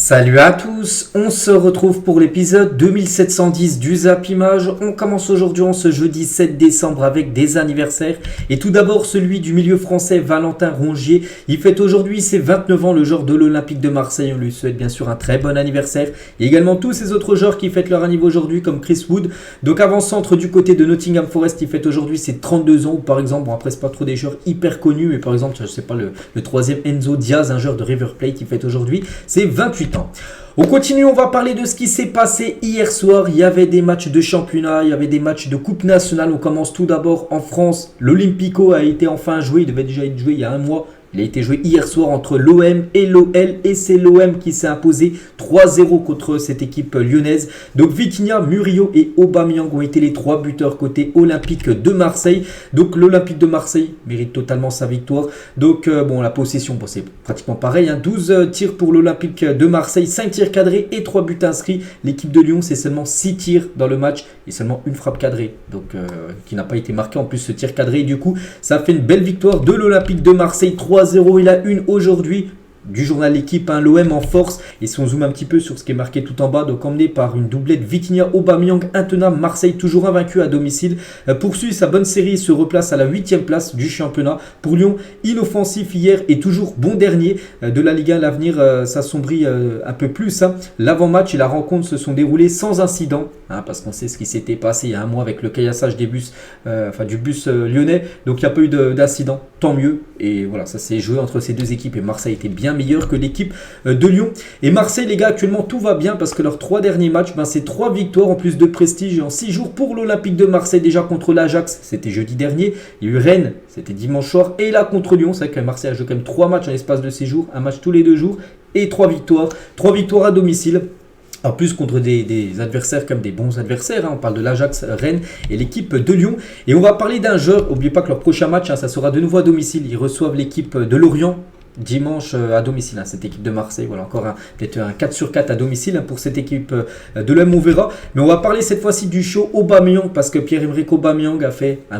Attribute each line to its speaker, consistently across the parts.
Speaker 1: Salut à tous, on se retrouve pour l'épisode 2710 du Zap Image. On commence aujourd'hui en ce jeudi 7 décembre avec des anniversaires. Et tout d'abord celui du milieu français Valentin Rongier. Il fête aujourd'hui ses 29 ans, le joueur de l'Olympique de Marseille. On lui souhaite bien sûr un très bon anniversaire. Et également tous ces autres joueurs qui fêtent leur anniversaire aujourd'hui comme Chris Wood. Donc avant-centre du côté de Nottingham Forest, il fête aujourd'hui ses 32 ans. Ou par exemple, bon après c'est pas trop des joueurs hyper connus, mais par exemple, je sais pas, le troisième Enzo Diaz, un joueur de River Plate qui fête aujourd'hui ses 28 ans. On continue, on va parler de ce qui s'est passé hier soir. Il y avait des matchs de championnat, il y avait des matchs de coupe nationale. On commence tout d'abord en France. L'Olympico a été enfin joué, il devait déjà être joué il y a un mois. Il a été joué hier soir entre l'OM et l'OL et c'est l'OM qui s'est imposé 3-0 contre cette équipe lyonnaise. Donc Vitinha, Murillo et Aubameyang ont été les trois buteurs côté Olympique de Marseille. Donc l'Olympique de Marseille mérite totalement sa victoire. Donc bon, la possession, bon, c'est pratiquement pareil. 12 tirs pour l'Olympique de Marseille, 5 tirs cadrés et 3 buts inscrits. L'équipe de Lyon, c'est seulement 6 tirs dans le match et seulement une frappe cadrée. Donc qui n'a pas été marquée en plus ce tir cadré. Et du coup, ça fait une belle victoire de l'Olympique de Marseille 3-0. Il a une aujourd'hui du journal L'équipe, l'OM en force. Et si on zoome un petit peu sur ce qui est marqué tout en bas, donc emmené par une doublette Vitinha, Aubameyang, intenable, Marseille toujours invaincu à domicile, poursuit sa bonne série et se replace à la 8e place du championnat. Pour Lyon, inoffensif hier et toujours bon dernier de la Ligue 1. L'avenir s'assombrit un peu plus. L'avant-match et la rencontre se sont déroulés sans incident, parce qu'on sait ce qui s'était passé il y a un mois avec le caillassage des bus, du bus lyonnais. Donc il n'y a pas eu d'incident, tant mieux. Et voilà, ça s'est joué entre ces deux équipes et Marseille était bien meilleur que l'équipe de Lyon. Et Marseille, les gars, actuellement tout va bien parce que leurs 3 derniers matchs, c'est 3 victoires en plus de prestige et en 6 jours pour l'Olympique de Marseille. Déjà contre l'Ajax, c'était jeudi dernier. Il y a eu Rennes, c'était dimanche soir. Et là contre Lyon, c'est vrai que Marseille a joué quand même 3 matchs en l'espace de 6 jours, un match tous les 2 jours et 3 victoires. 3 victoires à domicile. En plus contre des adversaires comme des bons adversaires, on parle de l'Ajax, Rennes et l'équipe de Lyon. Et on va parler d'un joueur, n'oubliez pas que leur prochain match, ça sera de nouveau à domicile. Ils reçoivent l'équipe de Lorient dimanche à domicile, cette équipe de Marseille. Voilà, encore peut-être un 4 sur 4 à domicile pour cette équipe de l'OM, on verra. Mais on va parler cette fois-ci du show Aubameyang parce que Pierre-Emerick Aubameyang a fait un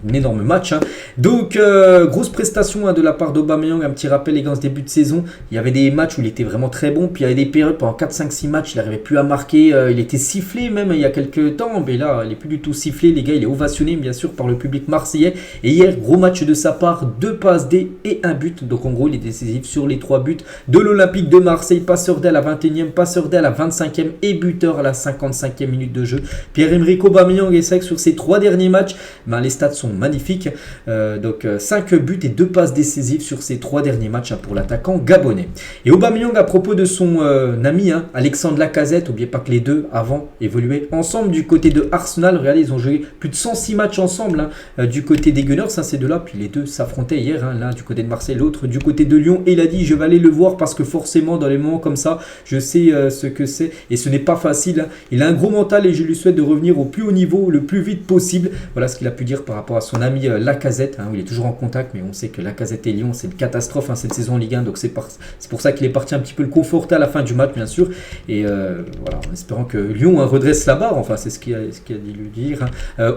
Speaker 1: un énorme match. Donc, grosse prestation de la part d'Aubameyang. Un petit rappel, les gars, en ce début de saison, il y avait des matchs où il était vraiment très bon. Puis il y avait des périodes pendant 4-5-6 matchs, il n'arrivait plus à marquer. Il était sifflé même il y a quelques temps. Mais là, il n'est plus du tout sifflé. Les gars, il est ovationné, bien sûr, par le public marseillais. Et hier, gros match de sa part, 2 passes D et 1 but. Donc, en gros, il est décisif sur les 3 buts de l'Olympique de Marseille. Passeur D à la 21e, passeur D à la 25e et buteur à la 55e minute de jeu. Pierre-Emerick Aubameyang est sec sur ses 3 derniers matchs. Les stats sont magnifique. Donc 5 buts et 2 passes décisives sur ces 3 derniers matchs pour l'attaquant gabonais. Et Aubameyang, à propos de son ami Alexandre Lacazette, n'oubliez pas que les deux avant évoluaient ensemble du côté de Arsenal. Regardez, ils ont joué plus de 106 matchs ensemble du côté des Gunners, ces deux-là. Puis les deux s'affrontaient hier, l'un du côté de Marseille, l'autre du côté de Lyon. Et il a dit, je vais aller le voir parce que forcément dans les moments comme ça, je sais ce que c'est et ce n'est pas facile. Il a un gros mental et je lui souhaite de revenir au plus haut niveau le plus vite possible. Voilà ce qu'il a pu dire par rapport à son ami Lacazette, où il est toujours en contact, mais on sait que Lacazette et Lyon, c'est une catastrophe cette saison en Ligue 1, donc c'est pour ça qu'il est parti un petit peu le conforter à la fin du match, bien sûr, et voilà, en espérant que Lyon redresse la barre, c'est ce qu'il a dit lui dire,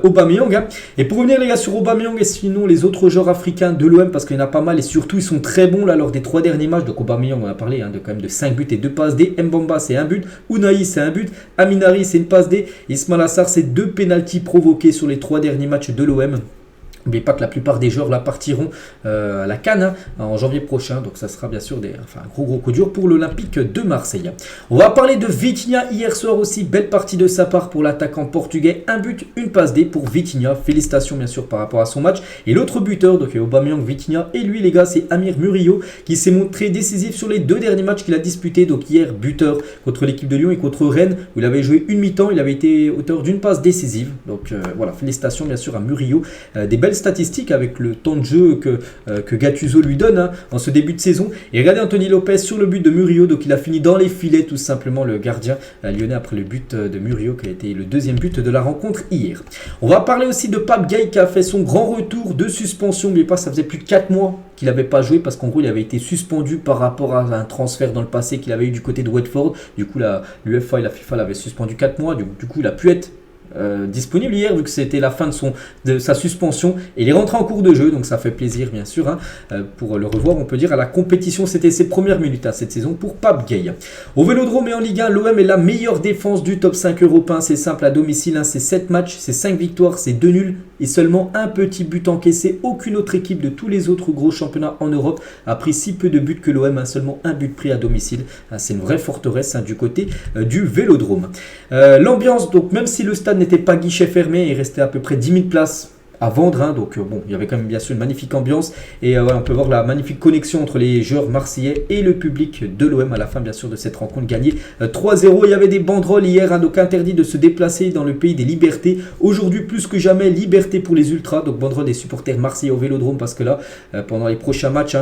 Speaker 1: Aubameyang. Et pour revenir les gars sur Aubameyang et sinon les autres joueurs africains de l'OM, parce qu'il y en a pas mal, et surtout ils sont très bons là lors des 3 derniers matchs. Donc Aubameyang, on a parlé de quand même de 5 buts et 2 passes D, Mbamba c'est 1 but, Unai c'est 1 but, Aminari c'est une passe D, Ismail Assar c'est 2 pénaltys provoqués sur les 3 derniers matchs de l'OM. N'oubliez pas que la plupart des joueurs là partiront à la CAN en janvier prochain. Donc ça sera bien sûr un gros coup dur pour l'Olympique de Marseille. On va parler de Vitinha hier soir aussi. Belle partie de sa part pour l'attaquant portugais. 1 but, une passe D pour Vitinha. Félicitations bien sûr par rapport à son match. Et l'autre buteur, donc Aubameyang, Vitinha. Et lui les gars, c'est Amir Murillo qui s'est montré décisif sur les 2 derniers matchs qu'il a disputés. Donc hier, buteur contre l'équipe de Lyon et contre Rennes où il avait joué une mi-temps. Il avait été auteur d'une passe décisive. Donc voilà, félicitations bien sûr à Murillo. Des belles statistiques avec le temps de jeu que Gattuso lui donne en ce début de saison. Et regardez Anthony Lopez sur le but de Murillo, donc il a fini dans les filets tout simplement, le gardien lyonnais, après le but de Murillo qui a été le 2e but de la rencontre hier. On va parler aussi de Pape Gueye qui a fait son grand retour de suspension. N'oubliez pas, ça faisait plus de 4 mois qu'il n'avait pas joué parce qu'en gros il avait été suspendu par rapport à un transfert dans le passé qu'il avait eu du côté de Watford. Du coup l'UEFA et la FIFA l'avaient suspendu 4 mois, du coup il a pu être disponible hier vu que c'était la fin de sa suspension et il est rentré en cours de jeu, donc ça fait plaisir bien sûr pour le revoir, on peut dire, à la compétition. C'était ses premières minutes cette saison pour Pape Gueye. Au Vélodrome et en Ligue 1, l'OM est la meilleure défense du top 5 européen. C'est simple, à domicile, c'est 7 matchs, c'est 5 victoires, c'est 2 nuls et seulement un petit but encaissé. Aucune autre équipe de tous les autres gros championnats en Europe a pris si peu de buts que l'OM, seulement un but pris à domicile. C'est une vraie forteresse du côté du Vélodrome. L'ambiance, donc même si le stade n'était pas guichet fermé, il restait à peu près 10 000 places à vendre, donc bon, il y avait quand même bien sûr une magnifique ambiance et on peut voir la magnifique connexion entre les joueurs marseillais et le public de l'OM à la fin bien sûr de cette rencontre gagnée 3-0. Il y avait des banderoles hier, donc interdit de se déplacer dans le pays des libertés. Aujourd'hui plus que jamais, liberté pour les ultras, donc banderole des supporters marseillais au Vélodrome, parce que là pendant les prochains matchs,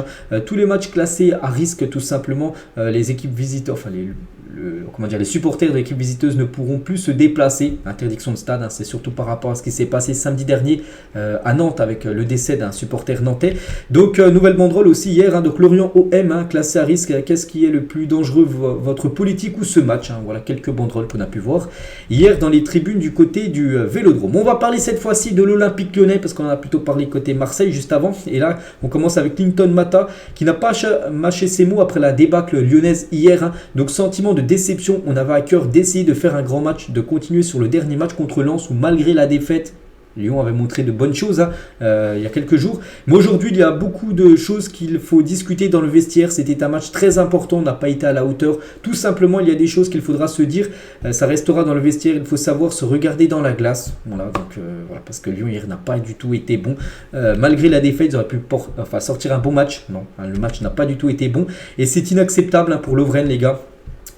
Speaker 1: tous les matchs classés à risque tout simplement, les équipes visitantes, enfin les supporters de l'équipe visiteuse ne pourront plus se déplacer. Interdiction de stade, c'est surtout par rapport à ce qui s'est passé samedi dernier à Nantes avec le décès d'un supporter nantais. Donc nouvelle banderole aussi hier, donc Lorient OM, classé à risque. Qu'est-ce qui est le plus dangereux, votre politique ou ce match, voilà quelques banderoles qu'on a pu voir hier dans les tribunes du côté du Vélodrome. On va parler cette fois-ci de l'Olympique Lyonnais parce qu'on a plutôt parlé côté Marseille juste avant, et là on commence avec Clinton Mata qui n'a pas mâché ses mots après la débâcle lyonnaise hier, donc sentiment de déception. On avait à cœur d'essayer de faire un grand match, de continuer sur le dernier match contre Lens où malgré la défaite, Lyon avait montré de bonnes choses il y a quelques jours. Mais aujourd'hui, il y a beaucoup de choses qu'il faut discuter dans le vestiaire. C'était un match très important, on n'a pas été à la hauteur. Tout simplement, il y a des choses qu'il faudra se dire. Ça restera dans le vestiaire, il faut savoir se regarder dans la glace. Voilà, donc, voilà, parce que Lyon hier n'a pas du tout été bon. Malgré la défaite, ils auraient pu sortir un bon match. Non, le match n'a pas du tout été bon. Et c'est inacceptable pour Lovren, les gars.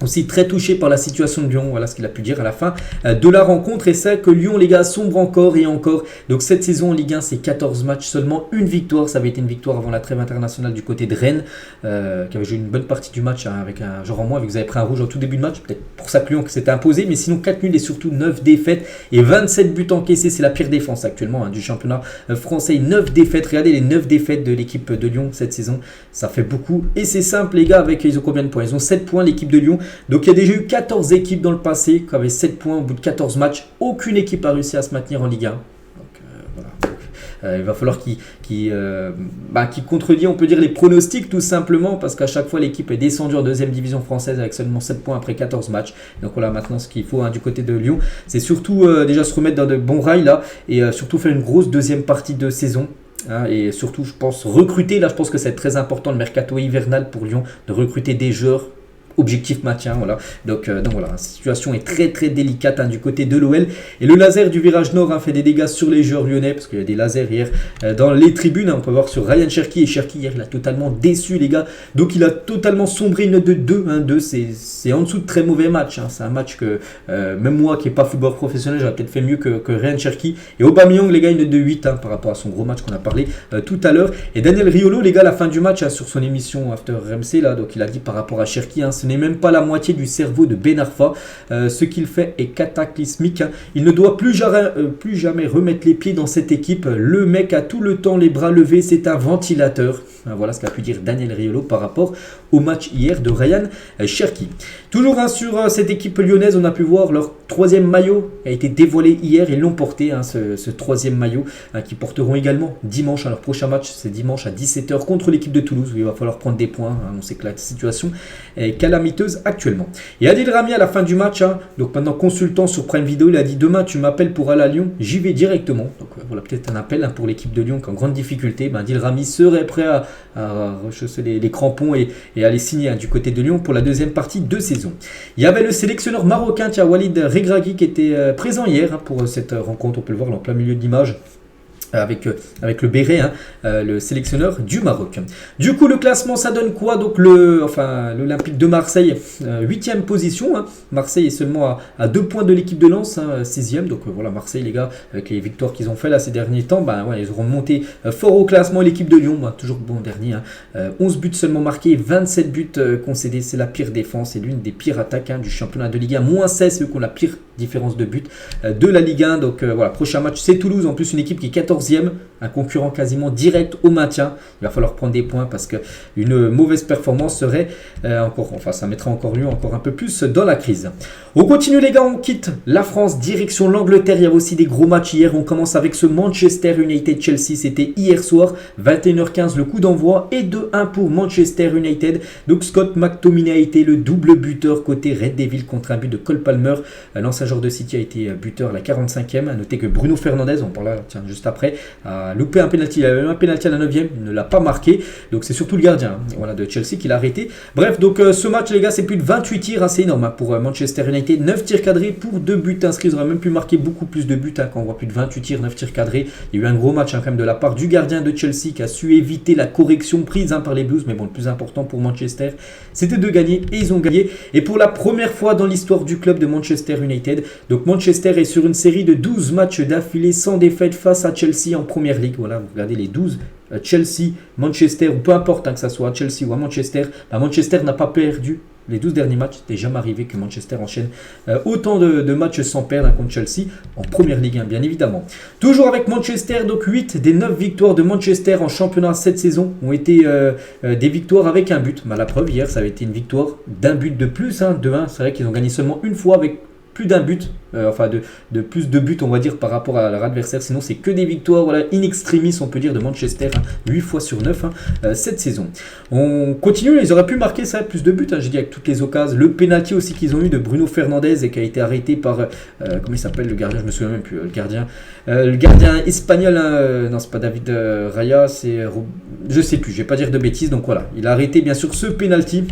Speaker 1: Aussi très touché par la situation de Lyon, voilà ce qu'il a pu dire à la fin de la rencontre. Et c'est que Lyon, les gars, sombre encore et encore. Donc cette saison en Ligue 1, c'est 14 matchs, seulement une victoire. Ça avait été une victoire avant la trêve internationale du côté de Rennes, qui avait joué une bonne partie du match avec un genre en moins, vu que vous avez pris un rouge en tout début de match. Peut-être pour ça que Lyon s'était imposé, mais sinon 4 nuls et surtout 9 défaites et 27 buts encaissés. C'est la pire défense actuellement du championnat français. 9 défaites, regardez les 9 défaites de l'équipe de Lyon cette saison. Ça fait beaucoup et c'est simple, les gars. Ils ont combien de points? Ils ont 7 points, l'équipe de Lyon. Donc il y a déjà eu 14 équipes dans le passé qui avaient 7 points au bout de 14 matchs. Aucune équipe a réussi à se maintenir en Ligue 1. Donc voilà. Il va falloir qu'il contredit, on peut dire, les pronostics tout simplement, parce qu'à chaque fois l'équipe est descendue en deuxième division française avec seulement 7 points après 14 matchs. Donc voilà, maintenant ce qu'il faut du côté de Lyon, c'est surtout déjà se remettre dans de bons rails là, et surtout faire une grosse deuxième partie de saison. Et surtout, je pense, recruter. Là, je pense que c'est très important le mercato hivernal pour Lyon, de recruter des joueurs. Objectif maintien, voilà. Donc voilà, la situation est très très délicate du côté de l'OL. Et le laser du virage nord fait des dégâts sur les joueurs lyonnais, parce qu'il y a des lasers hier dans les tribunes. On peut voir sur Ryan Cherki, et Cherki hier il a totalement déçu, les gars. Donc il a totalement sombré, une note de 2. 2 c'est en dessous de très mauvais match. C'est un match que même moi qui n'ai pas football professionnel, j'aurais peut-être fait mieux que Ryan Cherki. Et Aubameyang, les gars, une note de 8 par rapport à son gros match qu'on a parlé tout à l'heure. Et Daniel Riolo, les gars, à la fin du match sur son émission After RMC là, donc il a dit par rapport à Cherki, ce n'est même pas la moitié du cerveau de Ben Arfa. Ce qu'il fait est cataclysmique. Il ne doit plus jamais remettre les pieds dans cette équipe. Le mec a tout le temps les bras levés. C'est un ventilateur. Voilà ce qu'a pu dire Daniel Riolo par rapport au match hier de Ryan Cherki. Toujours sur cette équipe lyonnaise, on a pu voir leur troisième maillot a été dévoilé hier. Ils l'ont porté, ce troisième maillot qui porteront également dimanche. Leur prochain match, c'est dimanche à 17h contre l'équipe de Toulouse où il va falloir prendre des points. On sait que la situation est calamiteuse actuellement. Et Adil Rami à la fin du match, donc maintenant consultant sur Prime Video, il a dit: demain tu m'appelles pour aller à Lyon, j'y vais directement. Donc voilà, peut-être un appel pour l'équipe de Lyon qui est en grande difficulté. Adil Rami serait prêt à rechausser les crampons et aller signer du côté de Lyon pour la deuxième partie de saison. Il y avait le sélectionneur marocain Walid Regragui qui était présent hier pour cette rencontre. On peut le voir en plein milieu de l'image. Avec le béret, le sélectionneur du Maroc. Du coup, le classement, ça donne quoi? Donc l'Olympique de Marseille, 8e position. Marseille est seulement à 2 points de l'équipe de Lens, 6e. Donc voilà, Marseille, les gars, avec les victoires qu'ils ont fait là ces derniers temps, ils auront monté fort au classement. L'équipe de Lyon, toujours bon dernier. 11 buts seulement marqués, 27 buts concédés. C'est la pire défense et l'une des pires attaques du championnat de Ligue 1. -16, ceux qui ont la pire différence de but de la Ligue 1. Donc voilà, prochain match c'est Toulouse, en plus une équipe qui est 14e, un concurrent quasiment direct au maintien. Il va falloir prendre des points parce qu'une mauvaise performance serait ça mettrait encore lui encore un peu plus dans la crise. On continue les gars, on quitte la France, direction l'Angleterre. Il y avait aussi des gros matchs hier. On commence avec ce Manchester United-Chelsea, c'était hier soir, 21h15 le coup d'envoi et 2-1 pour Manchester United. Donc Scott McTominay a été le double buteur côté Red Devil contre un but de Cole Palmer. L'ancien joueur de City a été buteur à la 45e. A noter que Bruno Fernandes, on parlera juste après, a loupé un penalty. Il avait même un penalty à la 9e, il ne l'a pas marqué. Donc c'est surtout le gardien de Chelsea qui l'a arrêté. Bref, donc ce match les gars, c'est plus de 28 tirs, c'est énorme pour Manchester United. 9 tirs cadrés pour 2 buts inscrits. Ils auraient même pu marquer beaucoup plus de buts quand on voit plus de 28 tirs, 9 tirs cadrés. Il y a eu un gros match quand même de la part du gardien de Chelsea qui a su éviter la correction prise par les Blues. Mais bon, le plus important pour Manchester, c'était de gagner et ils ont gagné. Et pour la première fois dans l'histoire du club de Manchester United, donc Manchester est sur une série de 12 matchs d'affilée sans défaite face à Chelsea en Première Ligue. Voilà, vous regardez les 12. Chelsea, Manchester, ou peu importe que ça soit à Chelsea ou à Manchester, Manchester n'a pas perdu les 12 derniers matchs. C'était jamais arrivé que Manchester enchaîne autant de matchs sans perdre contre Chelsea en Première Ligue 1 bien évidemment. Toujours avec Manchester, donc 8 des 9 victoires de Manchester en championnat cette saison ont été des victoires avec un but. La preuve hier ça avait été une victoire d'un but de plus, 2-1. C'est vrai qu'ils ont gagné seulement une fois avec plus d'un but, de plus de buts on va dire par rapport à leur adversaire. Sinon c'est que des victoires in extremis on peut dire de Manchester, 8 fois sur 9 cette saison. On continue, ils auraient pu marquer ça plus de buts, j'ai dit avec toutes les occasions. Le penalty aussi qu'ils ont eu de Bruno Fernandes et qui a été arrêté par comment il s'appelle le gardien, je me souviens même plus, le gardien espagnol, non c'est pas David Raya, c'est je sais plus, je vais pas dire de bêtises. Donc voilà, il a arrêté bien sûr ce penalty.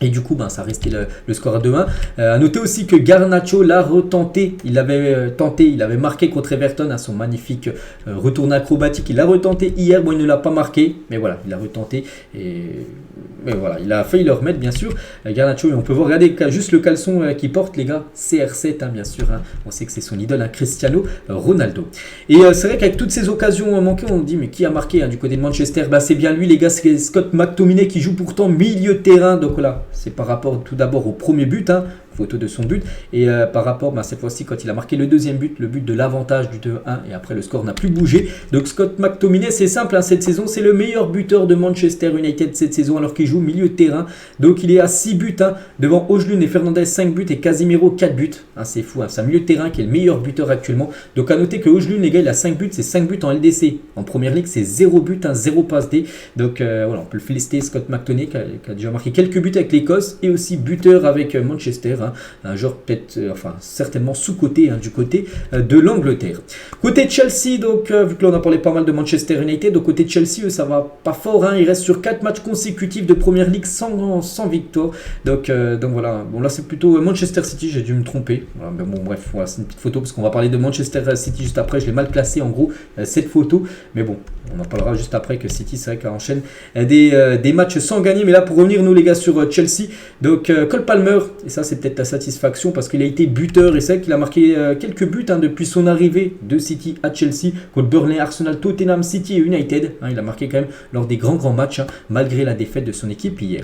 Speaker 1: Et du coup, ça restait le score à 2-1. A noter aussi que Garnacho l'a retenté. Il avait marqué contre Everton à son magnifique retour acrobatique. Il l'a retenté hier. Bon, il ne l'a pas marqué, mais voilà, il l'a retenté. Mais voilà, il a failli le remettre, bien sûr. Garnacho, et on peut voir, regardez juste le caleçon qu'il porte, les gars. CR7, bien sûr. On sait que c'est son idole, Cristiano Ronaldo. Et c'est vrai qu'avec toutes ces occasions manquées, on se dit, mais qui a marqué du côté de Manchester? C'est bien lui, les gars. C'est Scott McTominay qui joue pourtant milieu de terrain. Donc voilà. C'est par rapport tout d'abord au premier but, photo de son but, et par rapport cette fois-ci quand il a marqué le deuxième but, le but de l'avantage du 2-1, et après le score n'a plus bougé. Donc Scott McTominay, c'est simple, cette saison c'est le meilleur buteur de Manchester United cette saison alors qu'il joue milieu de terrain. Donc il est à 6 buts devant Ojlund et Fernandes 5 buts et Casemiro 4 buts. C'est fou, c'est un milieu de terrain qui est le meilleur buteur actuellement. Donc à noter que Ojlund, les gars, il a 5 buts, c'est 5 buts en LDC. En Première Ligue c'est 0 but, 0 passe D. Donc voilà, on peut le féliciter, Scott McTominay qui a déjà marqué quelques buts avec l'Écosse et aussi buteur avec Manchester. Un joueur peut-être, certainement sous-côté du côté de l'Angleterre. Côté Chelsea, donc vu que là on a parlé pas mal de Manchester United, donc côté Chelsea, ça va pas fort, il reste sur 4 matchs consécutifs de Première Ligue sans victoire. Donc voilà, bon là c'est plutôt Manchester City, j'ai dû me tromper. Voilà, mais bon bref, voilà, c'est une petite photo parce qu'on va parler de Manchester City juste après, je l'ai mal classé en gros cette photo, mais bon, on en parlera juste après que City c'est vrai qu'elle enchaîne des matchs sans gagner. Mais là pour revenir nous les gars sur Chelsea, donc Cole Palmer, et ça c'est peut-être la satisfaction parce qu'il a été buteur et c'est vrai qu'il a marqué quelques buts depuis son arrivée de City à Chelsea contre Burnley, Arsenal, Tottenham, City et United. Il a marqué quand même lors des grands matchs malgré la défaite de son équipe hier.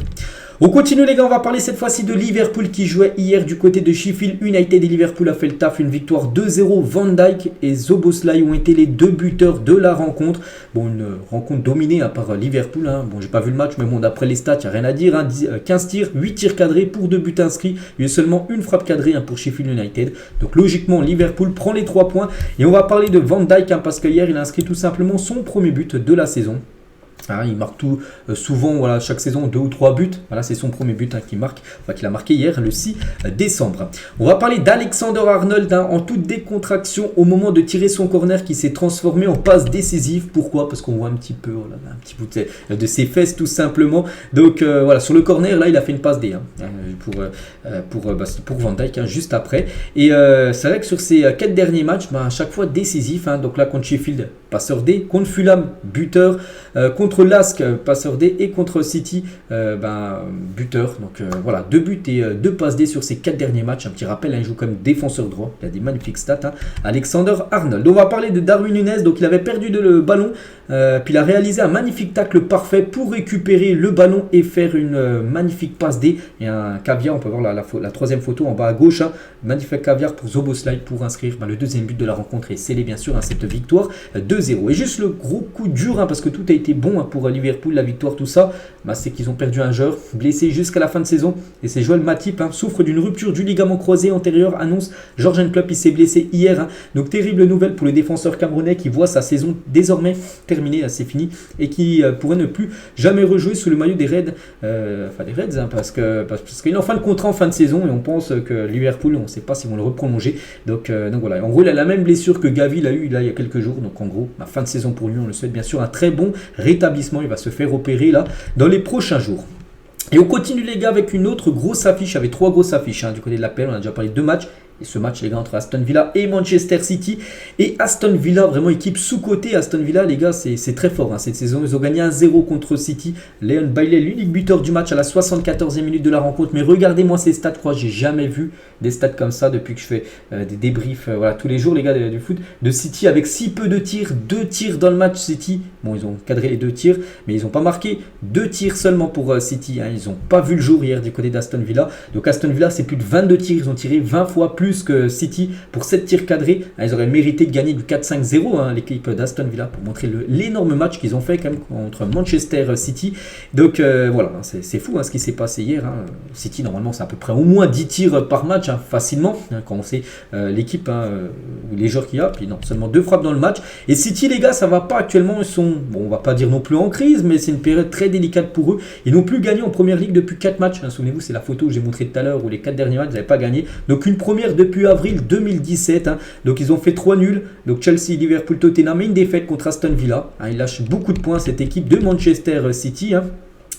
Speaker 1: On continue les gars, on va parler cette fois-ci de Liverpool qui jouait hier du côté de Sheffield United et Liverpool a fait le taf, une victoire 2-0. Van Dijk et Szoboszlai ont été les deux buteurs de la rencontre. Bon, une rencontre dominée par Liverpool. Bon, j'ai pas vu le match, mais bon, d'après les stats, il n'y a rien à dire. 15 tirs, 8 tirs cadrés pour 2 buts inscrits. Il y a eu seulement une frappe cadrée pour Sheffield United. Donc logiquement, Liverpool prend les 3 points. Et on va parler de Van Dijk parce qu'hier, il a inscrit tout simplement son premier but de la saison. Il marque souvent, voilà, chaque saison 2 ou 3 buts. Voilà, c'est son premier but qu'il a marqué hier le 6 décembre. On va parler d'Alexander-Arnold en toute décontraction au moment de tirer son corner qui s'est transformé en passe décisive. Pourquoi? Parce qu'on voit un petit peu, voilà, un petit bout de ses fesses tout simplement. Donc voilà, sur le corner là, il a fait une passe D pour Van Dijk juste après. Et c'est vrai que sur ces 4 derniers matchs, à chaque fois décisif. Donc là contre Sheffield, passeur D, contre Fulham, buteur, contre Lask, passeur D, et contre City, buteur. Donc voilà, 2 buts et 2 passes D sur ces 4 derniers matchs. Un petit rappel, il joue comme défenseur droit, il a des magnifiques stats. Alexander Arnold. On va parler de Darwin Núñez, donc il avait perdu le ballon, puis il a réalisé un magnifique tacle parfait pour récupérer le ballon et faire une magnifique passe D et un caviar. On peut voir la troisième photo en bas à gauche, magnifique caviar pour Szoboszlai pour inscrire le deuxième but de la rencontre et sceller bien sûr cette victoire 2-0. Et juste le gros coup dur, parce que tout a été bon pour Liverpool, la victoire, tout ça, c'est qu'ils ont perdu un joueur blessé jusqu'à la fin de saison, et c'est Joel Matip, souffre d'une rupture du ligament croisé antérieur, annonce Jürgen Klopp. Il s'est blessé hier, donc terrible nouvelle pour le défenseur camerounais qui voit sa saison désormais terminée, c'est fini, et qui pourrait ne plus jamais rejouer sous le maillot des Reds, parce qu'il est en fin de contrat en fin de saison, et on pense que Liverpool, on ne sait pas s'ils vont le reprolonger, donc voilà. En gros, il a la même blessure que Gavi l'a eu il y a quelques jours, donc en gros, fin de saison pour lui, on le souhaite bien sûr un très bon rétablissement. Il va se faire opérer là dans les prochains jours. Et on continue les gars avec une autre grosse affiche, avec 3 grosses affiches du côté de l'APL. On a déjà parlé de 2 matchs. Et ce match, les gars, entre Aston Villa et Manchester City. Et Aston Villa, vraiment équipe sous-cotée. Aston Villa, les gars, c'est très fort cette saison. Ils ont gagné 1-0 contre City. Leon Bailey, l'unique buteur du match à la 74e minute de la rencontre. Mais regardez-moi ces stats. Je crois que j'ai jamais vu des stats comme ça depuis que je fais des débriefs tous les jours, les gars, du foot. De City avec si peu de tirs. 2 tirs dans le match City. Bon, ils ont cadré les 2 tirs, mais ils n'ont pas marqué. 2 tirs seulement pour City. Ils n'ont pas vu le jour hier du côté d'Aston Villa. Donc Aston Villa, c'est plus de 22 tirs. Ils ont tiré 20 fois plus que City pour 7 tirs cadrés. Ils auraient mérité de gagner du 4-5-0, l'équipe d'Aston Villa, pour montrer l'énorme match qu'ils ont fait quand même contre Manchester City. Donc voilà, c'est fou ce qui s'est passé hier. City, normalement, c'est à peu près au moins 10 tirs par match, facilement, quand on sait l'équipe ou les joueurs qu'il y a. Puis non, seulement 2 frappes dans le match. Et City, les gars, ça va pas actuellement. Ils sont, bon, on va pas dire non plus en crise, mais c'est une période très délicate pour eux. Ils n'ont plus gagné en première ligue depuis 4 matchs. Souvenez-vous, c'est la photo que j'ai montrée tout à l'heure où les 4 derniers matchs, ils n'avaient pas gagné. Donc une première depuis avril 2017. Donc ils ont fait 3 nuls. Donc Chelsea, Liverpool, Tottenham et une défaite contre Aston Villa. Ils lâchent beaucoup de points, cette équipe de Manchester City.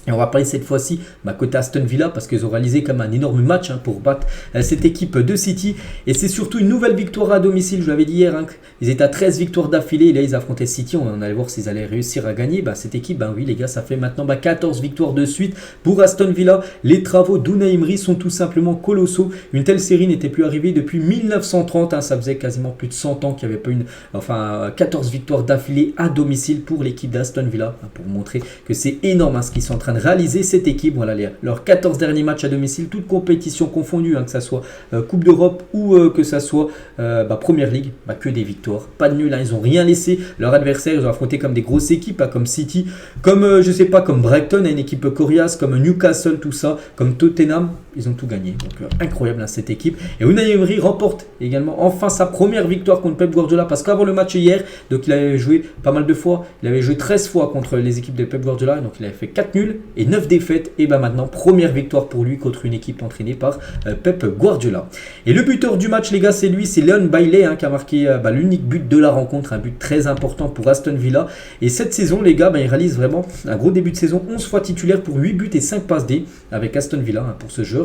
Speaker 1: Et on va parler cette fois-ci côté Aston Villa, parce qu'ils ont réalisé comme un énorme match pour battre cette équipe de City. Et c'est surtout une nouvelle victoire à domicile. Je l'avais dit hier, ils étaient à 13 victoires d'affilée. Et là, ils affrontaient City. On allait voir s'ils allaient réussir à gagner. Cette équipe, oui les gars, ça fait maintenant 14 victoires de suite pour Aston Villa. Les travaux d'Unai Emery sont tout simplement colossaux. Une telle série n'était plus arrivée depuis 1930. Ça faisait quasiment plus de 100 ans qu'il n'y avait pas 14 victoires d'affilée à domicile pour l'équipe d'Aston Villa. Pour montrer que c'est énorme ce qu'ils sont en train de réaliser cette équipe. Voilà leurs 14 derniers matchs à domicile, toutes compétitions confondues, que ça soit Coupe d'Europe ou que ça soit Première Ligue, que des victoires, pas de nul. Ils n'ont rien laissé. Leurs adversaires, ils ont affronté comme des grosses équipes, comme City, comme comme Brighton, une équipe coriace, comme Newcastle, tout ça, comme Tottenham. Ils ont tout gagné. Donc incroyable cette équipe. Et Unai Emery remporte également enfin sa première victoire contre Pep Guardiola, parce qu'avant le match hier, donc il avait joué pas mal de fois. Il avait joué 13 fois contre les équipes de Pep Guardiola, donc il avait fait 4 nuls et 9 défaites. Et maintenant, première victoire pour lui contre une équipe entraînée par Pep Guardiola. Et le buteur du match, les gars, c'est Leon Bailey qui a marqué l'unique but de la rencontre, un but très important pour Aston Villa. Et cette saison, les gars, il réalise vraiment un gros début de saison, 11 fois titulaire pour 8 buts et 5 passes D avec Aston Villa pour ce joueur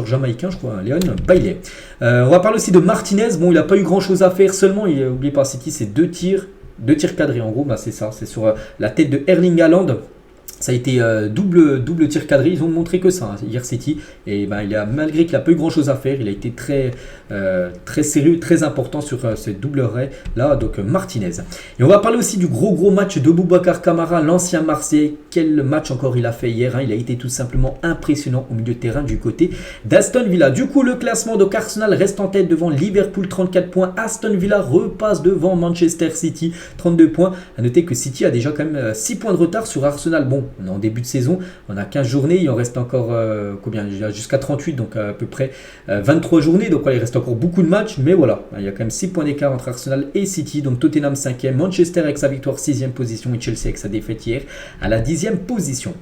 Speaker 1: jamaïcain, je crois, Leon Bailey. On va parler aussi de Martinez. Bon, il n'a pas eu grand chose à faire, seulement, il n'oublie pas, City, c'est 2 tirs cadrés. En gros, c'est ça, c'est sur la tête de Erling Haaland. Ça a été double tir cadré. Ils ont montré que ça hier City. Et malgré qu'il n'a pas eu grand chose à faire, il a été très sérieux, très important sur ce double arrêt là. Donc Martinez. Et on va parler aussi du gros match de Boubacar Kamara, l'ancien Marseillais. Quel match encore il a fait hier. Il a été tout simplement impressionnant au milieu de terrain du côté d'Aston Villa. Du coup, le classement de Arsenal reste en tête devant Liverpool, 34 points. Aston Villa repasse devant Manchester City, 32 points. À noter que City a déjà quand même 6 points de retard sur Arsenal. Bon, on est en début de saison, on a 15 journées, il en reste encore jusqu'à 38, donc à peu près 23 journées, donc il reste encore beaucoup de matchs, mais voilà, il y a quand même 6 points d'écart entre Arsenal et City, donc Tottenham 5e, Manchester avec sa victoire 6e position et Chelsea avec sa défaite hier à la 10e position.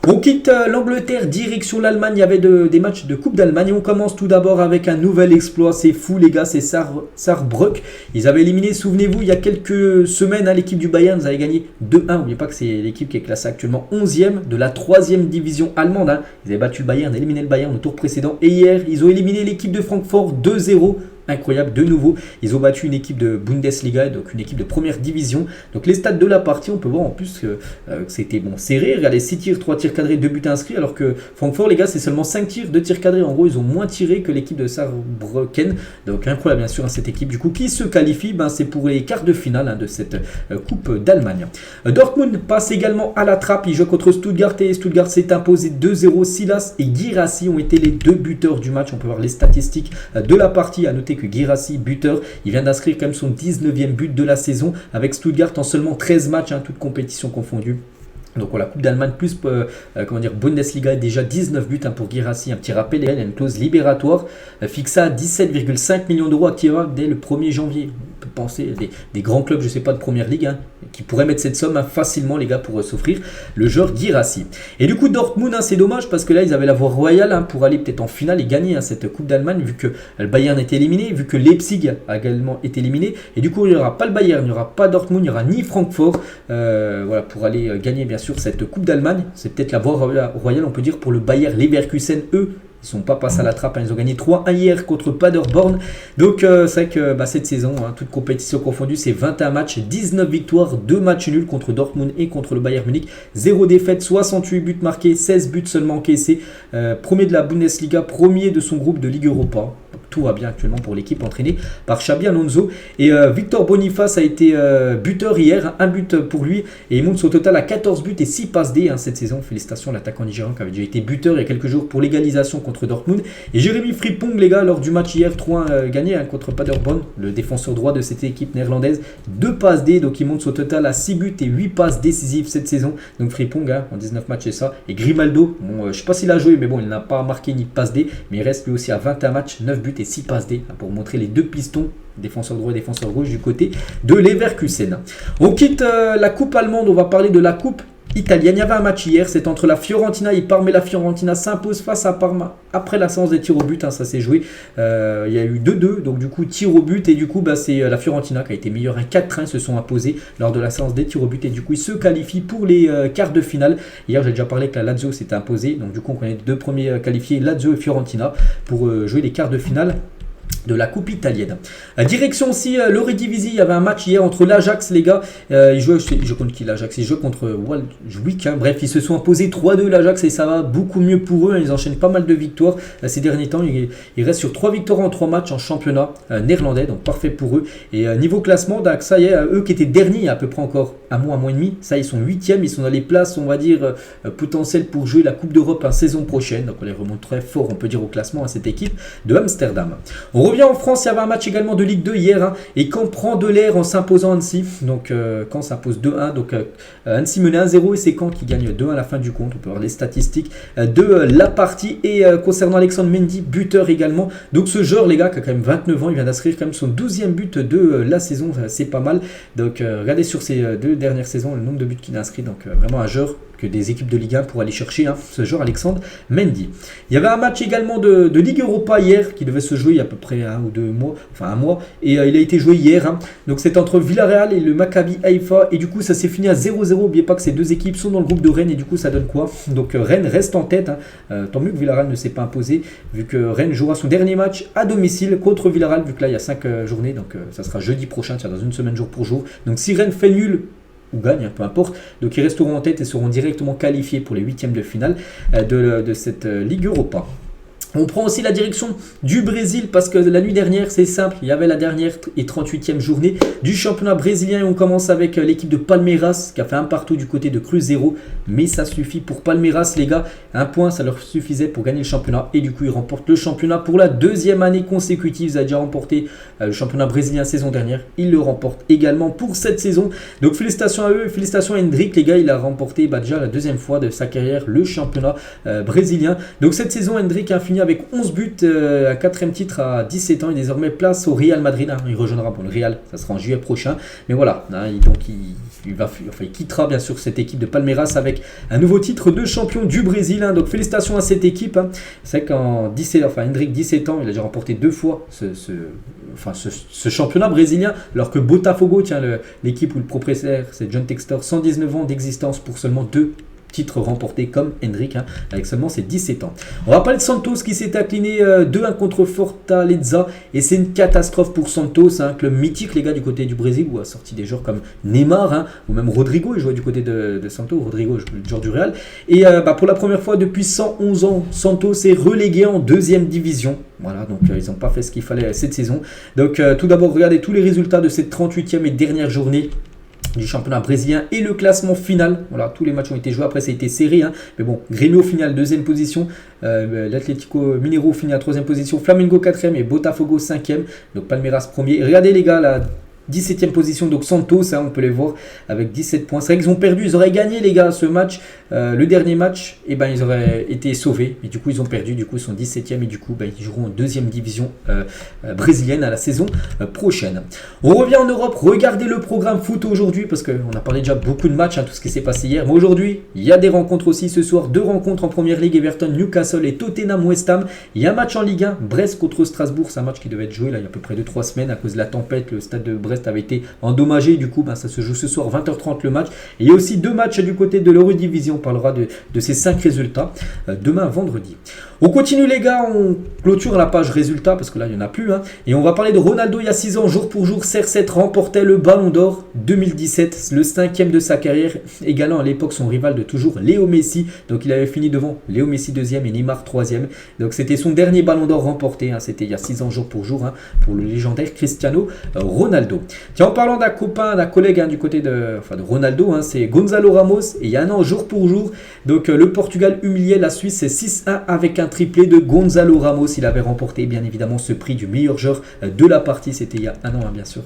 Speaker 1: On quitte l'Angleterre, direction l'Allemagne. Il y avait des matchs de Coupe d'Allemagne. On commence tout d'abord avec un nouvel exploit, c'est fou les gars, c'est Saarbrück. Ils avaient éliminé, souvenez-vous, il y a quelques semaines, l'équipe du Bayern, ils avaient gagné 2-1. N'oubliez pas que c'est l'équipe qui est classée actuellement 11e de la 3e division allemande. Ils avaient battu le Bayern, éliminé le Bayern au tour précédent. Et hier, ils ont éliminé l'équipe de Francfort 2-0. incroyable. De nouveau, ils ont battu une équipe de Bundesliga, donc une équipe de première division. Donc les stats de la partie, on peut voir en plus que c'était bon serré. Regardez, 6 tirs, 3 tirs cadrés, 2 buts inscrits, alors que Francfort, les gars, c'est seulement 5 tirs, 2 tirs cadrés. En gros, ils ont moins tiré que l'équipe de Saarbrücken. Donc incroyable, bien sûr, cette équipe. Du coup, qui se qualifie, c'est pour les quarts de finale de cette Coupe d'Allemagne. Dortmund passe également à la trappe. Il joue contre Stuttgart et Stuttgart s'est imposé 2-0. Silas et Guirassy ont été les deux buteurs du match. On peut voir les statistiques de la partie. À noter que Guirassy, buteur, il vient d'inscrire quand même son 19e but de la saison avec Stuttgart en seulement 13 matchs, toutes compétitions confondues. Donc voilà, Coupe d'Allemagne plus Bundesliga, déjà 19 buts pour Guirassy. Un petit rappel, il y a une clause libératoire fixée à 17,5 millions d'euros activable dès le 1er janvier. On peut penser des grands clubs, je ne sais pas, de première ligue, qui pourraient mettre cette somme facilement, les gars, pour s'offrir le joueur Guirassy. Et du coup, Dortmund, c'est dommage parce que là, ils avaient la voie royale pour aller peut-être en finale et gagner cette Coupe d'Allemagne, vu que le Bayern est éliminé, vu que Leipzig a également été éliminé. Et du coup, il n'y aura pas le Bayern, il n'y aura pas Dortmund, il n'y aura ni Francfort, voilà, pour aller gagner, bien sûr, cette Coupe d'Allemagne. C'est peut-être la voie royale, on peut dire, pour le Bayer Leverkusen, eux. Ils ne sont pas passés à la trappe, ils ont gagné 3-1 hier contre Paderborn. Donc c'est vrai que cette saison, toute compétition confondue, c'est 21 matchs, 19 victoires, 2 matchs nuls contre Dortmund et contre le Bayern Munich. 0 défaite, 68 buts marqués, 16 buts seulement encaissés. Premier de la Bundesliga, premier de son groupe de Ligue Europa. Tout va bien actuellement pour l'équipe entraînée par Xabi Alonso. Et Victor Boniface a été buteur hier, un but pour lui. Et il monte son total à 14 buts et 6 passes D cette saison. Félicitations à l'attaquant nigérian qui avait déjà été buteur il y a quelques jours pour l'égalisation contre Dortmund. Et Jérémy Frimpong, les gars, lors du match hier, 3-1 gagné contre Paderborn, le défenseur droit de cette équipe néerlandaise. 2 passes D, donc il monte son total à 6 buts et 8 passes décisives cette saison. Donc Frimpong, en 19 matchs, c'est ça. Et Grimaldo, bon, je ne sais pas s'il a joué, mais bon, il n'a pas marqué ni passe D. Mais il reste lui aussi à 21 matchs, 9 buts et 6 passes D pour montrer les deux pistons, défenseur droit et défenseur gauche du côté de Leverkusen. On quitte la coupe allemande, on va parler de la coupe italienne. Il y avait un match hier, c'est entre la Fiorentina et Parme. La Fiorentina s'impose face à Parme après la séance des tirs au but, ça s'est joué. Il y a eu 2-2, donc du coup tir au but et du coup c'est la Fiorentina qui a été meilleure. Un 4-1 se sont imposés lors de la séance des tirs au but et du coup ils se qualifient pour les quarts de finale. Hier j'ai déjà parlé que la Lazio s'était imposée, donc du coup on connaît les deux premiers qualifiés, Lazio et Fiorentina, pour jouer les quarts de finale de la coupe italienne. Direction aussi l'Eredivisie, il y avait un match hier entre l'Ajax, les gars. Ils jouent contre qui l'Ajax? Ils jouent contre Waldwick. Bref, ils se sont imposés 3-2 l'Ajax et ça va beaucoup mieux pour eux. Ils enchaînent pas mal de victoires ces derniers temps. Ils restent sur 3 victoires en 3 matchs en championnat néerlandais, donc parfait pour eux. Et niveau classement, ça y est, eux qui étaient derniers il y a à peu près encore un mois et demi, ça ils sont 8e, ils sont dans les places, on va dire, potentielles pour jouer la Coupe d'Europe saison prochaine. Donc on les remonte très fort, on peut dire, au classement à cette équipe de Amsterdam. On revient en France, il y avait un match également de Ligue 2 hier, et Caen prend de l'air en s'imposant Annecy. Donc Caen s'impose 2-1, donc Annecy menait 1-0 et c'est Caen qui gagne 2-1 à la fin du compte. On peut voir les statistiques de la partie. Et concernant Alexandre Mendy, buteur également. Donc ce joueur, les gars, qui a quand même 29 ans, il vient d'inscrire quand même son 12e but de la saison, c'est pas mal. Donc regardez sur ces 2 dernières saisons le nombre de buts qu'il a inscrit, donc vraiment un joueur que des équipes de Ligue 1 pour aller chercher, ce joueur Alexandre Mendy. Il y avait un match également de Ligue Europa hier qui devait se jouer il y a à peu près un mois, et il a été joué hier, donc c'est entre Villarreal et le Maccabi Haïfa, et du coup ça s'est fini à 0-0. N'oubliez pas que ces deux équipes sont dans le groupe de Rennes, et du coup ça donne quoi? Donc Rennes reste en tête, tant mieux que Villarreal ne s'est pas imposé, vu que Rennes jouera son dernier match à domicile contre Villarreal, vu que là il y a 5 journées, donc ça sera jeudi prochain, dans une semaine jour pour jour. Donc si Rennes fait nul ou gagne, peu importe, donc ils resteront en tête et seront directement qualifiés pour les 8e de finale de cette Ligue Europa. On prend aussi la direction du Brésil parce que la nuit dernière, c'est simple, il y avait la dernière et 38e journée du championnat brésilien et on commence avec l'équipe de Palmeiras qui a fait un partout du côté de Cruzeiro, mais ça suffit pour Palmeiras, les gars. Un point, ça leur suffisait pour gagner le championnat et du coup ils remportent le championnat pour la 2e année consécutive. Ils ont déjà remporté le championnat brésilien la saison dernière, ils le remportent également pour cette saison. Donc félicitations à eux, félicitations à Hendrick, les gars, il a remporté déjà la 2e fois de sa carrière le championnat brésilien. Donc cette saison, Hendrick a fini avec 11 buts, un 4e titre à 17 ans et désormais place au Real Madrid. Il rejoindra le Real, ça sera en juillet prochain. Mais voilà, il quittera bien sûr cette équipe de Palmeiras avec un nouveau titre de champion du Brésil. Donc félicitations à cette équipe. C'est vrai Hendrick, 17 ans, il a déjà remporté 2 fois ce championnat brésilien, alors que Botafogo, l'équipe où le propriétaire c'est John Textor, 119 ans d'existence pour seulement 2 titres remportés comme Hendrick, avec seulement ses 17 ans. On va parler de Santos qui s'est incliné 2-1 contre Fortaleza et c'est une catastrophe pour Santos, club mythique les gars du côté du Brésil où a sorti des joueurs comme Neymar ou même Rodrigo, il jouait du côté de Santos, Rodrigo, le joueur du Real. Et pour la première fois depuis 111 ans, Santos est relégué en deuxième division. Voilà, donc ils n'ont pas fait ce qu'il fallait cette saison. Donc tout d'abord, regardez tous les résultats de cette 38e et dernière journée du championnat brésilien et le classement final. Voilà, tous les matchs ont été joués. Après, ça a été serré. Mais bon, Grêmio finale deuxième position. L'Atlético Mineiro finit à troisième position. Flamengo quatrième et Botafogo cinquième. Donc Palmeiras premier. Regardez les gars, la 17e position, donc Santos, on peut les voir avec 17 points. C'est vrai qu'ils ont perdu, ils auraient gagné les gars ce match, le dernier match, et ils auraient été sauvés. Mais du coup, ils ont perdu, du coup, ils sont 17e et du coup, ils joueront en deuxième division brésilienne à la saison prochaine. On revient en Europe, regardez le programme foot aujourd'hui, parce qu'on a parlé déjà beaucoup de matchs, tout ce qui s'est passé hier. Mais aujourd'hui, il y a des rencontres aussi ce soir, 2 rencontres en Première Ligue, Everton, Newcastle et Tottenham West Ham. Il y a un match en Ligue 1, Brest contre Strasbourg, c'est un match qui devait être joué là, il y a à peu près 2-3 semaines à cause de la tempête, le stade de Brest avait été endommagé, du coup ça se joue ce soir 20h30 le match. Et il y a aussi 2 matchs du côté de l'Eredivisie, on parlera de ces 5 résultats demain vendredi. On continue les gars, on clôture la page résultats parce que là il n'y en a plus. Et on va parler de Ronaldo il y a 6 ans, jour pour jour, CR7 remportait le Ballon d'Or 2017, le 5e de sa carrière, égalant à l'époque son rival de toujours, Léo Messi. Donc il avait fini devant Léo Messi 2e et Neymar 3e. Donc c'était son dernier Ballon d'Or remporté, c'était il y a 6 ans jour pour jour, pour le légendaire Cristiano Ronaldo. Tiens, en parlant d'un copain, d'un collègue du côté de Ronaldo, c'est Gonzalo Ramos, et il y a un an jour pour jour, donc le Portugal humiliait la Suisse, c'est 6-1 avec un triplé de Gonzalo Ramos. Il avait remporté bien évidemment ce prix du meilleur joueur de la partie, c'était il y a un an bien sûr,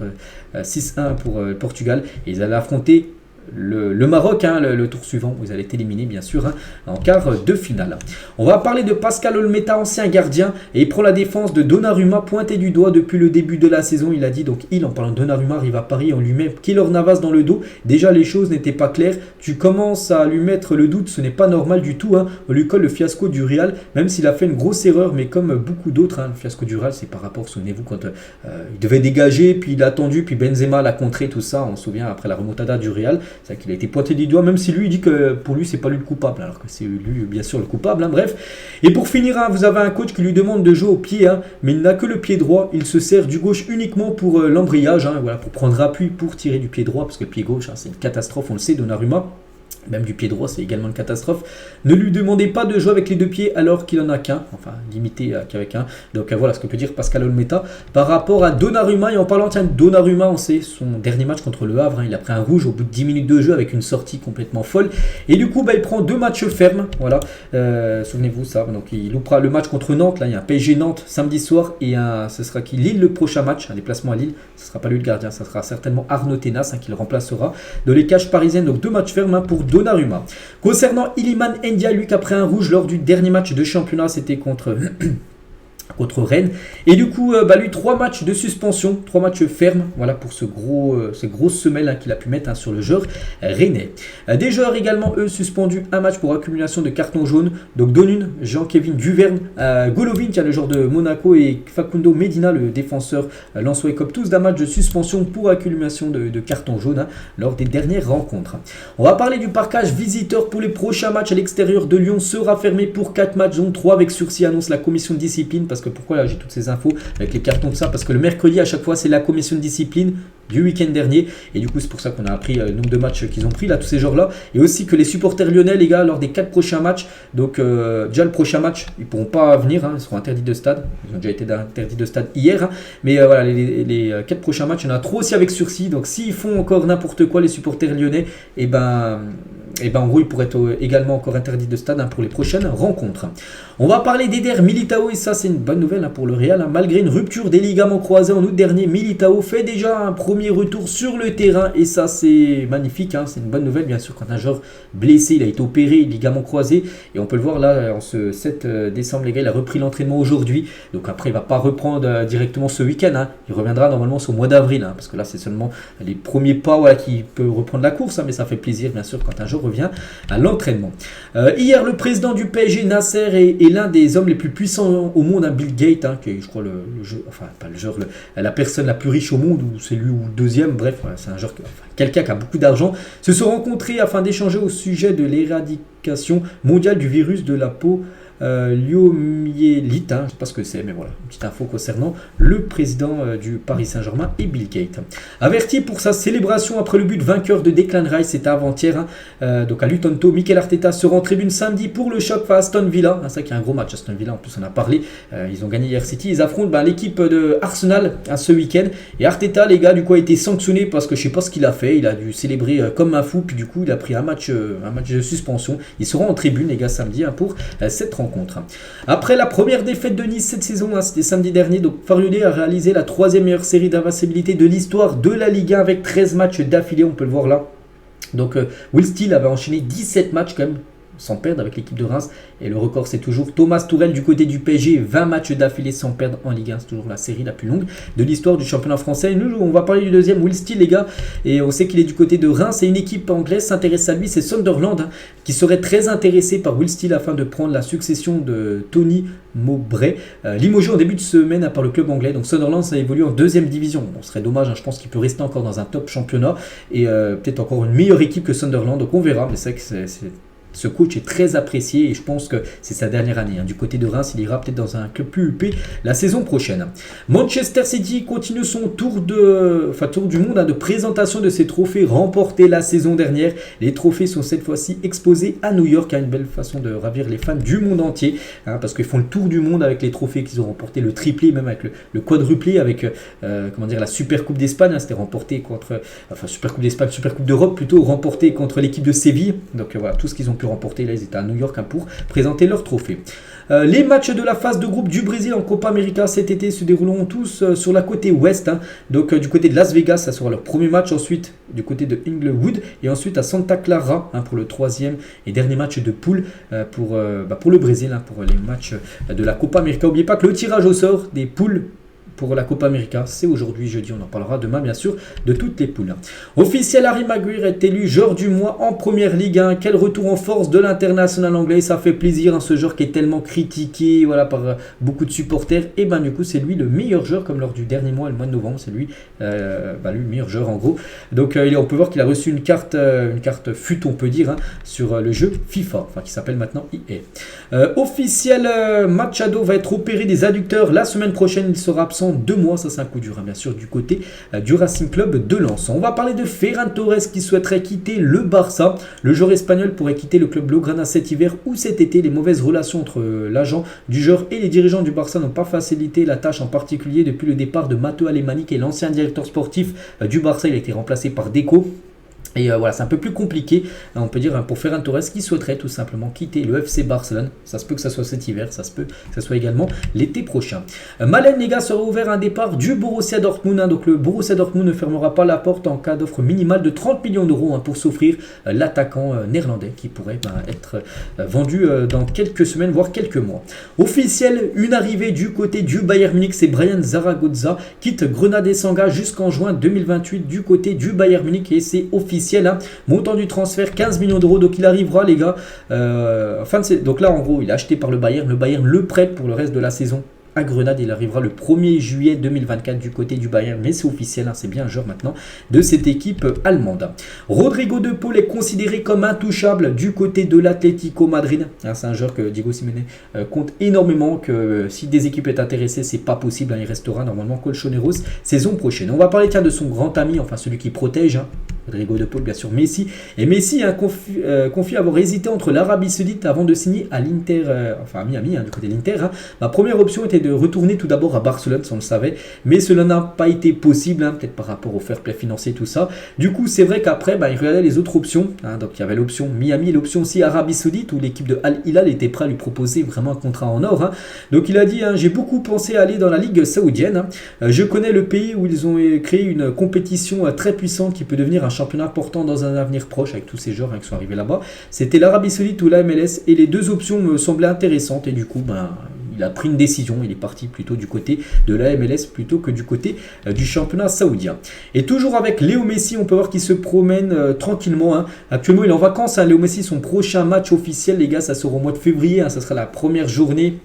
Speaker 1: 6-1 pour le Portugal, et ils allaient affronter le Maroc, le tour suivant, vous allez être éliminé bien sûr en quart de finale. On va parler de Pascal Olmeta, ancien gardien, et il prend la défense de Donnarumma, pointé du doigt depuis le début de la saison. Il a dit, donc en parlant de Donnarumma, arrive à Paris, on lui met Keylor Navas dans le dos. Déjà les choses n'étaient pas claires, tu commences à lui mettre le doute, ce n'est pas normal du tout. On lui colle le fiasco du Real, même s'il a fait une grosse erreur, mais comme beaucoup d'autres, le fiasco du Real c'est par rapport, souvenez-vous, quand il devait dégager, puis il a attendu, puis Benzema l'a contré, tout ça, on se souvient après la remontada du Real. C'est vrai qu'il a été pointé du doigt, même si lui il dit que pour lui c'est pas lui le coupable, alors que c'est lui bien sûr le coupable, bref. Et pour finir, vous avez un coach qui lui demande de jouer au pied, mais il n'a que le pied droit, il se sert du gauche uniquement pour l'embrayage, voilà, pour prendre appui, pour tirer du pied droit, parce que le pied gauche c'est une catastrophe, on le sait, Donnarumma. Même du pied droit, c'est également une catastrophe. Ne lui demandez pas de jouer avec les 2 pieds alors qu'il n'en a qu'un. Enfin, limité qu'avec un. Donc voilà ce que peut dire Pascal Olmeta par rapport à Donnarumma. Et en parlant de Donnarumma, on sait son dernier match contre le Havre. Il a pris un rouge au bout de 10 minutes de jeu avec une sortie complètement folle. Et du coup, il prend 2 matchs fermes. Voilà. Souvenez-vous ça. Donc il loupera le match contre Nantes. Là, il y a un PSG Nantes samedi soir. Et ce sera qui Lille le prochain match. Un déplacement à Lille. Ce ne sera pas lui le gardien. Ça sera certainement Arnaud Tenas qui le remplacera. Dans les cages parisiennes. Donc 2 matchs fermes pour Donnarumma. Concernant Iliman Ndiaye, lui qui a pris un rouge lors du dernier match de championnat, c'était contre Rennes. Et du coup, lui, 3 matchs de suspension, 3 matchs fermes, voilà pour ces grosses semelles qu'il a pu mettre sur le joueur rennais. Des joueurs également, eux, suspendus, un match pour accumulation de cartons jaunes. Donc Donun, Jean-Kévin Duverne, Golovin, qui a le joueur de Monaco, et Facundo Medina, le défenseur lensois, écopent tous d'un match de suspension pour accumulation de cartons jaunes lors des dernières rencontres. On va parler du parquage visiteur pour les prochains matchs à l'extérieur de Lyon. Sera fermé pour 4 matchs, dont 3 avec sursis, annonce la commission de discipline. Parce que pourquoi là j'ai toutes ces infos avec les cartons de ça, parce que le mercredi à chaque fois c'est la commission de discipline du week-end dernier, et du coup c'est pour ça qu'on a appris le nombre de matchs qu'ils ont pris là, tous ces jours là, et aussi que les supporters lyonnais les gars, lors des 4 prochains matchs, donc déjà le prochain match ils pourront pas venir, ils seront interdits de stade, ils ont déjà été interdits de stade hier, mais voilà, les 4 prochains matchs il y en a trop aussi avec sursis, donc s'ils font encore n'importe quoi les supporters lyonnais, et en gros, il pourrait être également encore interdit de stade pour les prochaines rencontres. On va parler d'Eder Militao, et ça c'est une bonne nouvelle pour le Real. Malgré une rupture des ligaments croisés en août dernier, Militao fait déjà un premier retour sur le terrain, et ça c'est magnifique, c'est une bonne nouvelle bien sûr quand un joueur blessé, il a été opéré, ligaments croisés, et on peut le voir là en ce 7 décembre les gars, il a repris l'entraînement aujourd'hui, donc après il va pas reprendre directement ce week-end, il reviendra normalement au mois d'avril, parce que là c'est seulement les premiers pas qui peut reprendre la course, mais ça fait plaisir bien sûr quand un joueur revient à l'entraînement. Hier, le président du PSG, Nasser, est l'un des hommes les plus puissants au monde, Bill Gates, qui est, je crois, la personne la plus riche au monde, ou c'est lui ou le deuxième, bref, c'est un genre, quelqu'un qui a beaucoup d'argent, se sont rencontrés afin d'échanger au sujet de l'éradication mondiale du virus de la peau lyomyélite, je ne sais pas ce que c'est, mais voilà, une petite info concernant le président du Paris Saint-Germain et Bill Gates. Averti pour sa célébration après le but vainqueur de Declan Rice, c'était avant-hier, donc à Luton Town, Mikel Arteta sera en tribune samedi pour le choc face à Aston Villa, c'est ça qui est un gros match, Aston Villa, en plus on a parlé, ils ont gagné hier City, ils affrontent l'équipe de Arsenal ce week-end, et Arteta, les gars, du coup a été sanctionné parce que je ne sais pas ce qu'il a fait, il a dû célébrer comme un fou, puis du coup il a pris un match de suspension, il sera en tribune les gars samedi pour cette rencontre. Après la première défaite de Nice cette saison, c'était samedi dernier, donc Farioli a réalisé la 3e meilleure série d'invincibilité de l'histoire de la Ligue 1 avec 13 matchs d'affilée, on peut le voir là. Donc Will Steele avait enchaîné 17 matchs quand même sans perdre avec l'équipe de Reims, et le record c'est toujours Thomas Tuchel du côté du PSG, 20 matchs d'affilée sans perdre en Ligue 1, c'est toujours la série la plus longue de l'histoire du championnat français. Et nous on va parler du deuxième, Will Steele les gars, et on sait qu'il est du côté de Reims, et une équipe anglaise s'intéresse à lui, c'est Sunderland, qui serait très intéressé par Will Steele afin de prendre la succession de Tony Mowbray, limogé en début de semaine par le club anglais. Donc Sunderland ça évolue en 2e division, bon, ce serait dommage, je pense qu'il peut rester encore dans un top championnat, et peut-être encore une meilleure équipe que Sunderland, donc on verra, mais c'est vrai que ce coach est très apprécié et je pense que c'est sa dernière année. Du côté de Reims, il ira peut-être dans un club plus huppé la saison prochaine. Manchester City continue son tour du monde de présentation de ses trophées remportés la saison dernière. Les trophées sont cette fois-ci exposés à New York, une belle façon de ravir les fans du monde entier, parce qu'ils font le tour du monde avec les trophées qu'ils ont remportés, le triplé, même avec le quadruplé, avec la Super Coupe d'Espagne, c'était remporté contre, Super Coupe d'Espagne, Super Coupe d'Europe plutôt, remporté contre l'équipe de Séville. Donc voilà, tout ce qu'ils ont pu remporter, là ils étaient à New York pour présenter leur trophée. Les matchs de la phase de groupe du Brésil en Copa América cet été se dérouleront tous sur la côté ouest, donc du côté de Las Vegas, ça sera leur premier match, ensuite du côté de Inglewood et ensuite à Santa Clara pour le 3e et dernier match de poule pour le Brésil, pour les matchs de la Copa América. N'oubliez pas que le tirage au sort des poules pour la Copa América, c'est aujourd'hui jeudi, on en parlera demain bien sûr de toutes les poules. Officiel, Harry Maguire est élu joueur du mois en première Ligue 1. Quel retour en force de l'international anglais, ça fait plaisir, ce joueur qui est tellement critiqué par beaucoup de supporters, et du coup c'est lui le meilleur joueur, comme lors du dernier mois, le mois de novembre, c'est lui le meilleur joueur en gros. Donc on peut voir qu'il a reçu une carte FUT, on peut dire, sur le jeu FIFA, qui s'appelle maintenant EA. Officiel, Machado va être opéré des adducteurs la semaine prochaine, il sera absent 2 mois, ça c'est un coup dur bien sûr du côté du Racing Club de Lens. On va parler de Ferran Torres qui souhaiterait quitter le Barça. Le joueur espagnol pourrait quitter le club blaugrana cet hiver ou cet été. Les mauvaises relations entre l'agent du joueur et les dirigeants du Barça n'ont pas facilité la tâche, en particulier depuis le départ de Matteo Alemany qui est l'ancien directeur sportif du Barça. Il a été remplacé par Deco. Et c'est un peu plus compliqué, on peut dire, pour Ferran Torres qui souhaiterait tout simplement quitter le FC Barcelone. Ça se peut que ça soit cet hiver, ça se peut que ça soit également l'été prochain. Malen, les gars, sera ouvert un départ du Borussia Dortmund. Donc le Borussia Dortmund ne fermera pas la porte en cas d'offre minimale de 30 millions d'euros pour s'offrir l'attaquant néerlandais qui pourrait être vendu dans quelques semaines, voire quelques mois. Officiel, une arrivée du côté du Bayern Munich, c'est Brian Zaragoza, quitte Grenade et s'engage jusqu'en juin 2028 du côté du Bayern Munich, et c'est officiel. Montant du transfert 15 millions d'euros, donc il arrivera les gars donc là en gros il est acheté par le Bayern le prête pour le reste de la saison à Grenade. Il arrivera le 1er juillet 2024 du côté du Bayern, mais c'est officiel, c'est bien un joueur maintenant de cette équipe allemande. Rodrigo de Paul est considéré comme intouchable du côté de l'Atlético Madrid. C'est un joueur que Diego Simeone compte énormément, que si des équipes est intéressées, c'est pas possible, il restera normalement Colchoneros saison prochaine. On va parler de son grand ami, celui qui protège Rodrigo de Paul, bien sûr, Messi. Et Messi a confié avoir hésité entre l'Arabie Saoudite avant de signer à l'Inter, à Miami, du côté de l'Inter. Ma première option était de retourner tout d'abord à Barcelone, ça on le savait, mais cela n'a pas été possible, peut-être par rapport au fair play financier, tout ça. Du coup, c'est vrai qu'après, il regardait les autres options. Donc il y avait l'option Miami, l'option aussi Arabie Saoudite, où l'équipe de Al Hilal était prête à lui proposer vraiment un contrat en or. Donc il a dit, j'ai beaucoup pensé à aller dans la Ligue saoudienne. Je connais le pays où ils ont créé une compétition très puissante qui peut devenir un championnat important dans un avenir proche avec tous ces joueurs qui sont arrivés là-bas. C'était l'Arabie Saoudite ou la MLS, et les deux options me semblaient intéressantes, et du coup, il a pris une décision, il est parti plutôt du côté de la MLS plutôt que du côté du championnat saoudien. Et toujours avec Léo Messi, on peut voir qu'il se promène tranquillement. Hein. Actuellement, il est en vacances. Hein. Léo Messi, son prochain match officiel, les gars, ça sera au mois de février. Hein. Ça sera la première journée.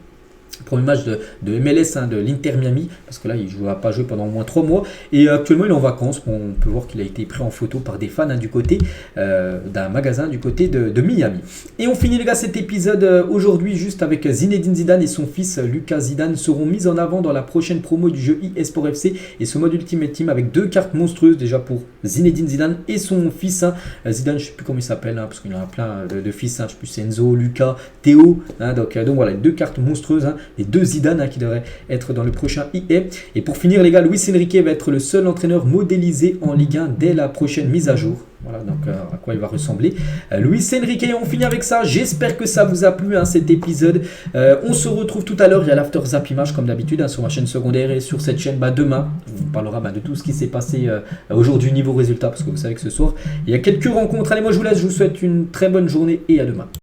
Speaker 1: Premier match de MLS, hein, de l'Inter Miami, parce que là il ne va pas jouer pendant au moins 3 mois. Et actuellement il est en vacances. Bon, on peut voir qu'il a été pris en photo par des fans, hein, du côté d'un magasin du côté de Miami. Et on finit les gars cet épisode aujourd'hui juste avec Zinedine Zidane et son fils Lucas Zidane seront mis en avant dans la prochaine promo du jeu eSport FC et ce mode Ultimate Team avec 2 cartes monstrueuses déjà pour Zinedine Zidane et son fils. Hein. Zidane, je ne sais plus comment il s'appelle, hein, parce qu'il y en a plein de fils. Hein, je ne sais plus, c'est Enzo, Lucas, Théo. Hein, donc voilà, 2 cartes monstrueuses. Hein. Les 2 Zidane, hein, qui devraient être dans le prochain EA. Et pour finir les gars, Luis Enrique va être le seul entraîneur modélisé en Ligue 1 dès la prochaine mise à jour. Voilà donc à quoi il va ressembler. Luis Enrique, on finit avec ça. J'espère que ça vous a plu, hein, cet épisode. On se retrouve tout à l'heure. Il y a l'After Zap Image comme d'habitude, hein, sur ma chaîne secondaire et sur cette chaîne. Demain, on vous parlera de tout ce qui s'est passé aujourd'hui niveau résultat, parce que vous savez que ce soir, il y a quelques rencontres. Allez, moi je vous laisse. Je vous souhaite une très bonne journée et à demain.